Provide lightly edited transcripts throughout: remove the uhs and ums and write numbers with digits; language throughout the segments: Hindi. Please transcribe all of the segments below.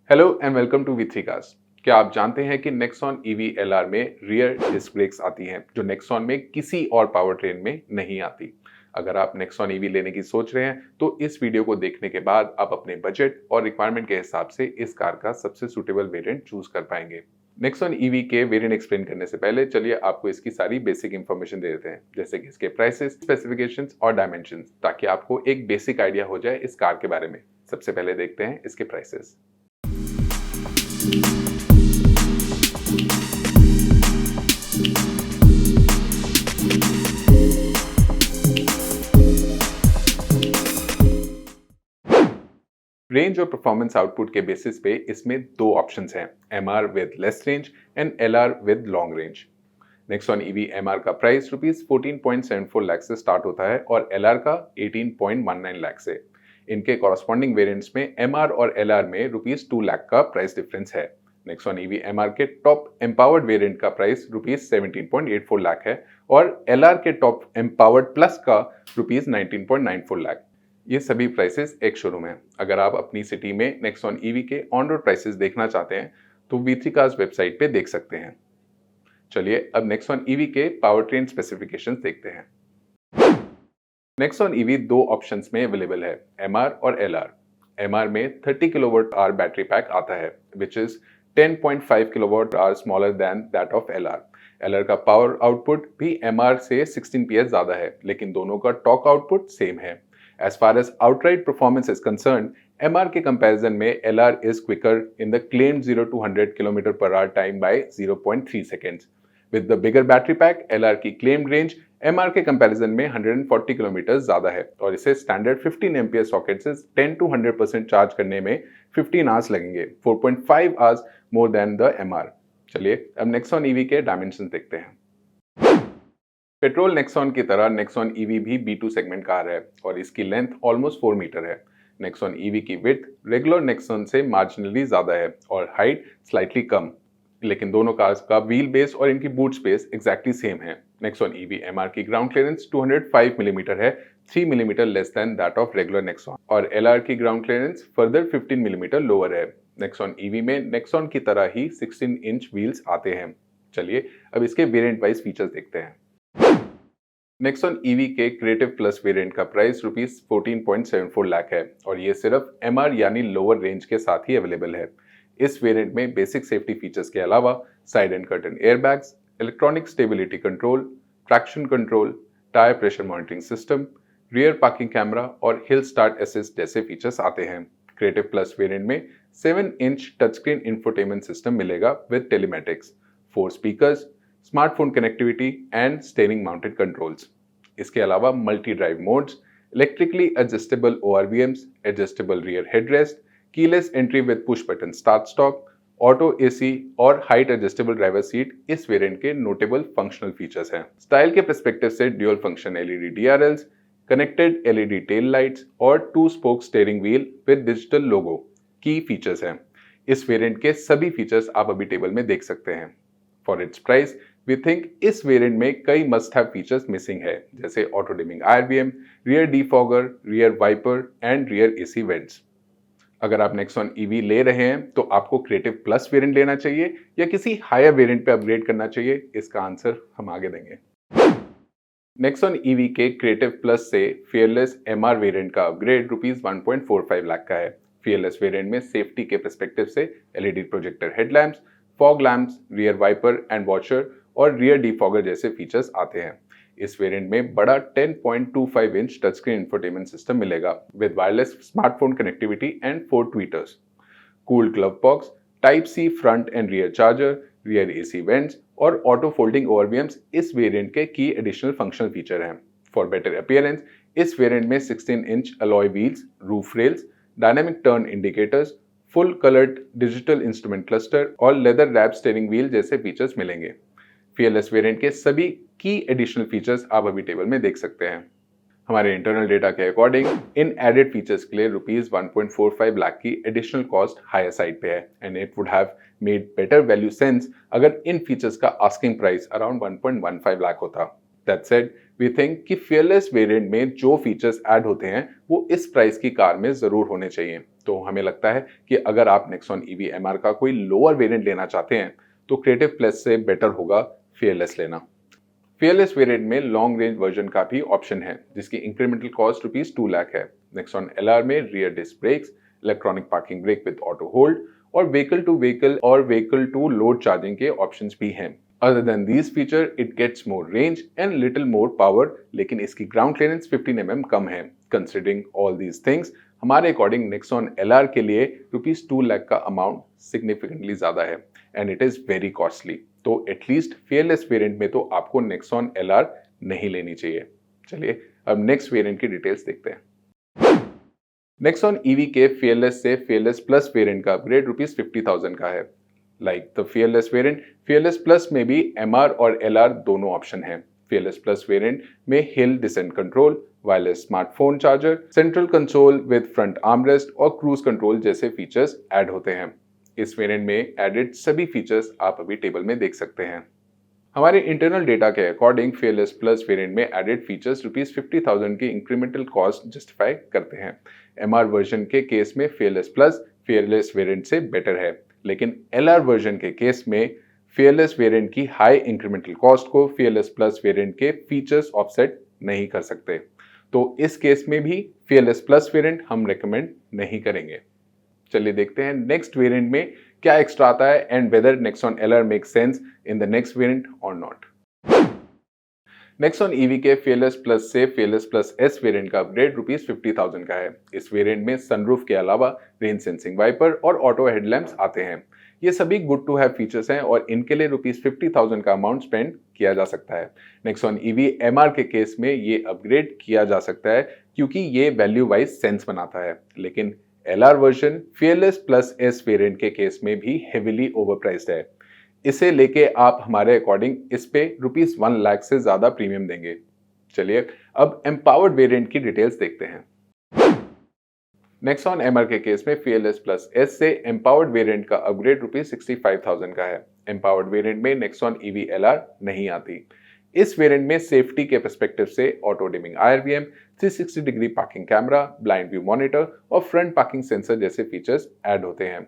Hello and welcome to V three cars. क्या आप जानते हैं कि नेक्सॉन ईवी एलआर में रियर डिस्क ब्रेक्स आती हैं जो नेक्सॉन में किसी और पावर ट्रेन में नहीं आती। अगर आप नेक्सॉन ईवी लेने की सोच रहे हैं तो इस वीडियो को देखने के बाद आप अपने बजट और रिक्वायरमेंट के हिसाब से इस कार का सबसे सूटेबल वेरिएंट चूज कर पाएंगे। नेक्सॉन ईवी के वेरिएंट एक्सप्लेन करने से पहले चलिए आपको इसकी सारी बेसिक इंफॉर्मेशन दे देते हैं, जैसे कि इसके प्राइसेस, स्पेसिफिकेशंस और डायमेंशंस, ताकि आपको एक बेसिक आइडिया हो जाए इस कार के बारे में। सबसे पहले देखते हैं इसके प्राइसेस। रेंज और परफॉर्मेंस आउटपुट के बेसिस पे इसमें दो ऑप्शंस हैं, MR with less range and LR with long range. Nexon EV MR का प्राइस रुपीज 14.74 लाख से स्टार्ट होता है और एलआर का 18.19 लाख से। इनके कॉरस्पॉन्डिंग वेरिएंट्स में एमआर और एलआर में रुपीज 2 लाख का प्राइस डिफरेंस है। नेक्सॉन ईवी एमआर के टॉप एम्पावर्ड वेरिएंट का प्राइस रुपीज 17.84 लाख है और एलआर के टॉप एम्पावर्ड प्लस का रुपीज 19.94 लाख। ये सभी प्राइसेस एक शोरूम है। अगर आप अपनी सिटी में नेक्सॉन ईवी के ऑन रोड प्राइसेस देखना चाहते हैं तो वी3 कार्स वेबसाइट पे देख सकते हैं। चलिए अब नेक्सॉन ईवी के पावर ट्रेन स्पेसिफिकेशंस देखते हैं। नेक्सॉन ईवी दो ऑप्शंस में अवेलेबल है, एमआर और एलआर। एमआर में 30 किलोवाट आवर बैटरी पैक आता है which is 10.5 kilowatt hour smaller than that of LR. LR का पावर आउटपुट भी एमआर से 16 PS ज्यादा है, लेकिन दोनों का टॉर्क आउटपुट सेम है। As far as outright performance is concerned, MR के comparison में LR is quicker in the claimed 0 to 100 km/h time by 0.3 seconds. With the bigger battery pack, LR की claimed range MR के comparison में 140 km ज्यादा है और इसे standard 15 ampere socket से 10 to 100% चार्ज करने में 15 hours लगेंगे, 4.5 hours more than the MR। चलिए अब नेक्सॉन ईवी के डायमेंशन देखते हैं। पेट्रोल नेक्सॉन की तरह नेक्सॉन ईवी भी B2 सेगमेंट कार है और इसकी लेंथ ऑलमोस्ट 4 मीटर है। नेक्सॉन ईवी की विड्थ रेगुलर नेक्सॉन से मार्जिनली ज्यादा है और हाइट स्लाइटली कम, लेकिन दोनों कार्स का व्हील बेस और इनकी बूट स्पेस एग्जैक्टली सेम है। नेक्सॉन ईवी एमआर की ग्राउंड क्लियरेंस 205 मिलीमीटर है, 3 millimetre less than that of regular Nexon, और एलआर की ground clearance further 15 millimetre lower है। नेक्सॉन ईवी में नेक्सॉन की तरह ही 16 इंच व्हील्स आते हैं। चलिए अब इसके वेरिएंट वाइज फीचर्स देखते हैं। नेक्सॉन ईवी के क्रिएटिव प्लस वेरिएंट का प्राइस रुपीज 14.74 लाख है और ये सिर्फ एमआर यानी लोअर रेंज के साथ ही अवेलेबल है। इस वेरिएंट में बेसिक सेफ्टी फीचर्स के अलावा side and curtain airbags, electronic stability control, traction control, tyre pressure monitoring system, rear parking camera और हिल स्टार्ट असिस्ट जैसे फीचर्स आते हैं। क्रिएटिव प्लस वेरिएंट में 7 inch touch screen infotainment system मिलेगा with telematics, 4 speakers, smartphone connectivity and steering mounted controls. इसके अलावा multi drive modes, electrically adjustable ORVMs, adjustable rear headrest, keyless entry with push button start stop, auto AC और हाइट एडजस्टेबल ड्राइवर सीट इस वेरिएंट के नोटेबल फंक्शनल फीचर्स हैं। स्टाइल के पर्सपेक्टिव से dual function LED DRLs, connected LED tail lights और 2 spoke steering wheel with digital logo की फीचर्स हैं। इस वेरिएंट के सभी फीचर्स आप अभी टेबल में देख सकते हैं। For its price we think इस वेरिएंट में कई मस्ट हैव फीचर्स मिसिंग है, जैसे auto dimming IRVM, rear defogger, rear wiper and rear AC vents. अगर आप नेक्सॉन ईवी ले रहे हैं तो आपको क्रिएटिव प्लस वेरिएंट लेना चाहिए या किसी हायर वेरिएंट पे अपग्रेड करना चाहिए, इसका आंसर हम आगे देंगे। नेक्सॉन ईवी के क्रिएटिव प्लस से फियरलेस एमआर वेरिएंट का अपग्रेड रुपीज 1.45 लाख का है। फियरलेस वेरिएंट में सेफ्टी के पर्सपेक्टिव से LED projector headlamps, fog lamps, rear wiper and washer और रियर डिफॉगर जैसे फीचर्स आते हैं। इस वेरिएंट में बड़ा 10.25 inch touch screen infotainment system मिलेगा with wireless smartphone connectivity and 4 tweeters, cooled glove box, type C front and rear charger, rear AC vents और ऑटो फोल्डिंग ORVMs इस वेरिएंट के की एडिशनल फंक्शनल फीचर हैं। फॉर बेटर अपीयरेंस इस वेरिएंट में 16 inch alloy wheels, roof rails, dynamic turn indicators, full coloured digital instrument cluster और लेदर रैप स्टीयरिंग व्हील जैसे फीचर्स मिलेंगे। फियरलेस वेरिएंट के सभी की एडिशनल फीचर्स आप अभी टेबल में देख सकते हैं। हमारे इंटरनल डेटा के अकॉर्डिंग इन एडेड फीचर्स के लिए रुपीज 1.45 लाख की एडिशनल कॉस्ट हायर साइड पे है and it would have made better value sense अगर इन फीचर्स का आस्किंग प्राइस अराउंड 1.15 लाख होता। दैट सेड, वी थिंक कि fearless वेरिएंट में जो फीचर्स ऐड होते हैं वो इस प्राइस की कार में जरूर होने चाहिए। तो हमें लगता है कि अगर आप नेक्सॉन EV MR का कोई लोअर वेरिएंट लेना चाहते हैं तो क्रिएटिव प्लस से बेटर होगा fearless लेना। fearless वेरिएंट में लॉन्ग रेंज वर्जन का भी ऑप्शन है जिसकी इंक्रीमेंटल कॉस्ट ₹2 लाख है। नेक्सॉन LR में rear disc brakes, electronic parking brake with auto hold और व्हीकल टू व्हीकल और व्हीकल टू लोड चार्जिंग के ऑप्शंस भी हैं। Other than these feature, it gets more range and little more power, लेकिन इसकी ग्राउंड क्लियरेंस 15 mm कम है। Considering all these things, हमारे अकॉर्डिंग नेक्सॉन LR के लिए ₹2 लाख का अमाउंट सिग्निफिकेंटली ज्यादा है and it is very costly. तो एटलीस्ट fearless वेरिएंट में तो आपको नेक्सॉन LR नहीं लेनी चाहिए। चलिए अब नेक्स्ट वेरिएंट की डिटेल्स देखते हैं। नेक्सॉन EV के fearless से fearless प्लस वेरिएंट का अपग्रेड ₹50,000 का है। Like the fearless variant, fearless plus में भी MR और LR दोनों ऑप्शन हैं। fearless plus variant में hill descent control, wireless smartphone charger, central console with front armrest और cruise control जैसे फीचर्स ऐड होते हैं। इस वेरिएंट में एडेड सभी फीचर्स आप अभी टेबल में देख सकते हैं। हमारे इंटरनल डेटा के अकॉर्डिंग fearless plus वेरिएंट में एडेड फीचर्स ₹50,000 की इंक्रीमेंटल कॉस्ट जस्टिफाई करते हैं। MR वर्जन के केस में fearless plus fearless वेरिएंट से बेटर है, लेकिन LR वर्जन के केस में fearless वेरिएंट की हाई इंक्रीमेंटल कॉस्ट को fearless प्लस वेरिएंट के फीचर्स ऑफसेट नहीं कर सकते। तो इस केस में भी fearless प्लस वेरिएंट हम रेकमेंड नहीं करेंगे। चलिए देखते हैं नेक्स्ट वेरिएंट में क्या एक्स्ट्रा आता है and whether Nexon LR make sense in the next variant और नॉट। नेक्सॉन EV के fearless प्लस से fearless प्लस S वेरिएंट का अपग्रेड ₹50,000 का है। इस वेरिएंट में सनरूफ के अलावा रेन सेंसिंग वाइपर और ऑटो हेडलैम्प्स आते हैं। ये सभी गुड टू हैव फीचर्स हैं और इनके लिए ₹50,000 का अमाउंट स्पेंड किया जा सकता है। नेक्सॉन EV MR के केस में ये अपग्रेड किया जा सकता है क्योंकि ये वैल्यू वाइज सेंस बनाता है, लेकिन LR version fearless plus S variant के केस में भी हेविली ओवरप्राइस्ड है। इसे लेके आप हमारे अकॉर्डिंग इस पे ₹1 लाख से ज्यादा प्रीमियम देंगे। चलिए अब एम्पावर्ड वेरिएंट की डिटेल्स देखते हैं। नेक्सॉन MR के केस में fearless प्लस S से एम्पावर्ड वेरिएंट का अपग्रेड ₹65,000 का है। एम्पावर्ड वेरिएंट में नेक्सॉन EV LR नहीं आती। इस वेरिएंट में सेफ्टी के पर्सपेक्टिव से auto dimming IRVM, 360 degree parking camera, blind view monitor और फ्रंट पार्किंग सेंसर जैसे फीचर्स ऐड होते हैं।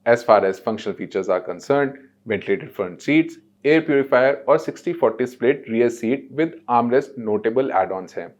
As far as functional features are concerned, ventilated front seats, air purifier और 60-40 split rear seat with armrest notable add-ons हैं।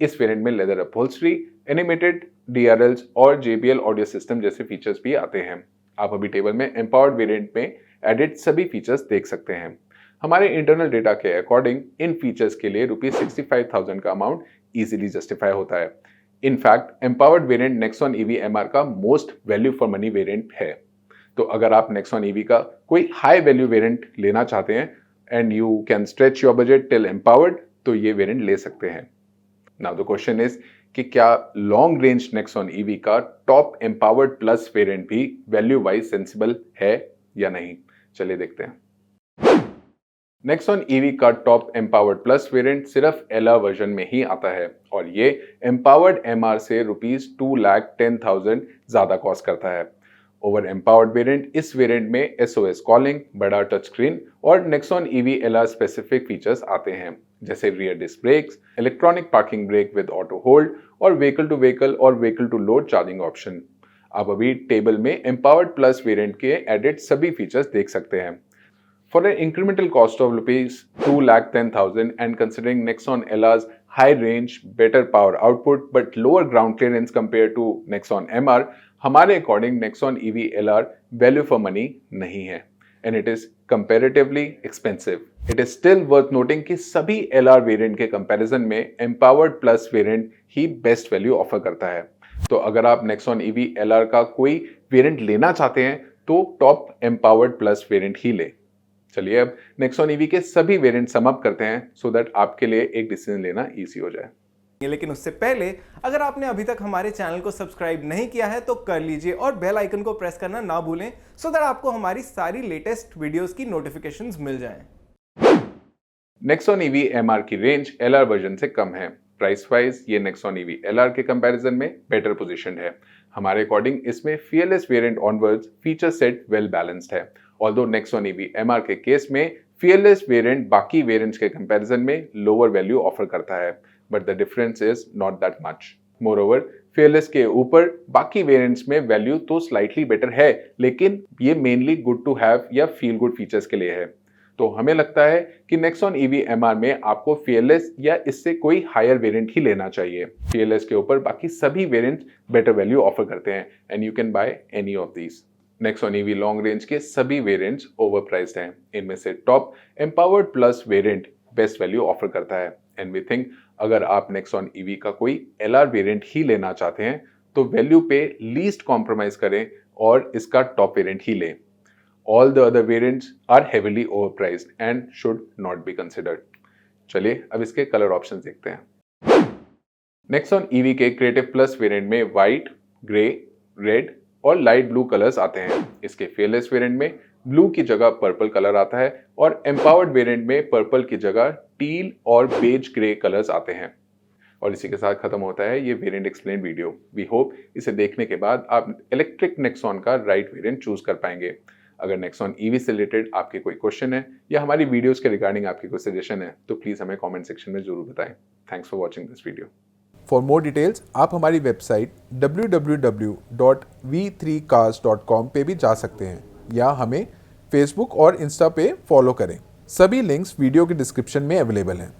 इस वेरिएंट में लेदर अपहोल्स्ट्री, एनिमेटेड DRLs और JBL ऑडियो सिस्टम जैसे फीचर्स भी आते हैं। आप अभी टेबल में एम्पावर्ड वेरिएंट में एडेड सभी फीचर्स देख सकते हैं। हमारे इंटरनल डेटा के अकॉर्डिंग इन फीचर्स के लिए ₹65,000 का अमाउंट इजीली जस्टिफाई होता है। In fact empowered variant Nexon EV MR का most value for money variant है। तो अगर आप नेक्सॉन EV का कोई हाई वैल्यू वेरिएंट लेना चाहते हैं and you can stretch your budget till empowered, तो ये वेरिएंट ले सकते हैं। नाउ द क्वेश्चन इज कि क्या लॉन्ग रेंज नेक्सॉन EV का टॉप एम्पावर्ड प्लस वेरिएंट भी वैल्यू वाइज सेंसिबल है या नहीं। चलिए देखते हैं। नेक्सॉन EV का टॉप एम्पावर्ड प्लस वेरिएंट सिर्फ LR वर्जन में ही आता है और ये एम्पावर्ड MR से ₹2,10,000 ज्यादा कॉस्ट करता है। ओवर एम्पावर्ड वेरिएंट इस वेरिएंट में SOS कॉलिंग, बड़ा टच स्क्रीन और Nexon EV LR specific features आते हैं जैसे rear disc brakes, electronic parking brake with auto hold और व्हीकल टू व्हीकल और vehicle to load charging option. आप अभी टेबल में एम्पावर्ड प्लस वेरिएंट के एडेड सभी फीचर्स देख सकते हैं। For an incremental cost of ₹2,10,000 and considering Nexon LR's high range, better power output but lower ground clearance compared to Nexon MR, हमारे according Nexon EV LR value for money नहीं है and it is comparatively expensive. It is still worth noting कि सभी LR वेरिएंट के कंपैरिजन में एम्पावर्ड प्लस वेरिएंट ही बेस्ट वैल्यू ऑफर करता है। तो अगर आप Nexon EV LR का कोई वेरिएंट लेना चाहते हैं तो टॉप एम्पावर्ड प्लस वेरिएंट ही ले। चलिए अब नेक्सॉन EV के सभी वेरिएंट सम अप करते हैं सो दैट आपके लिए एक डिसीजन लेना इजी हो जाए। लेकिन उससे पहले अगर आपने अभी तक हमारे चैनल को सब्सक्राइब नहीं किया है तो कर लीजिए और बेल आइकन को प्रेस करना ना भूलें सो दैट आपको हमारी सारी लेटेस्ट वीडियोस की नोटिफिकेशंस मिल जाएं। नेक्सॉन EV MR की रेंज LR वर्जन से कम है। प्राइस वाइज ये नेक्सॉन EV LR के कंपैरिजन में बेटर पोजीशन है। हमारे अकॉर्डिंग इसमें fearless variant onwards feature set well balanced है। ऑल्दो नेक्सॉन EV MR के केस में Fearless वेरिएंट बाकी वेरिएंट्स के कंपैरिजन में लोअर वैल्यू ऑफर करता है, but the difference is not that much. Moreover Fearless के ऊपर बाकी वेरिएंट्स में वैल्यू तो स्लाइटली बेटर है, लेकिन ये मेनली गुड टू हैव या फील गुड फीचर्स के लिए है। तो हमें लगता है कि Nexon EV MR में आपको Fearless या इससे कोई हायर वेरिएंट ही लेना चाहिए। Fearless के ऊपर बाकी सभी वेरिएंट्स बेटर वैल्यू ऑफर करते हैं and you can by any of these. Nexon EV long range के सभी वेरिएंट्स ओवरप्राइस्ड हैं। इनमें से top empowered plus variant best value offer करता है एंड वी थिंक अगर आप Nexon EV का कोई LR वेरिएंट ही लेना चाहते हैं तो वैल्यू पे लीस्ट कॉम्प्रोमाइज करें और इसका टॉप वेरिएंट ही लें। All the other variants are heavily overpriced and should not be considered. चलिए अब इसके कलर ऑप्शंस देखते हैं। Nexon EV के क्रिएटिव प्लस वेरिएंट में व्हाइट, ग्रे, रेड और लाइट ब्लू कलर्स आते हैं। इसके फेयरलेस वेरिएंट में ब्लू की जगह पर्पल कलर आता है और एम्पावर्ड वेरिएंट में पर्पल की जगह टील और बेज ग्रे कलर्स आते हैं। और इसी के साथ खत्म होता है ये variant explain video. We hope इसे देखने के बाद आप इलेक्ट्रिक Nexon का राइट वेरिएंट चूज कर पाएंगे। अगर Nexon EV से रिलेटेड आपके कोई क्वेश्चन है या हमारी वीडियोस के रिगार्डिंग आपकी कोई सजेशन है तो प्लीज हमें कमेंट सेक्शन में जरूर बताएं। Thanks for watching this video. For more details आप हमारी वेबसाइट www.v3cars.com पे भी जा सकते हैं या हमें फेसबुक और इंस्टा पे फॉलो करें। सभी लिंक्स वीडियो के डिस्क्रिप्शन में अवेलेबल हैं।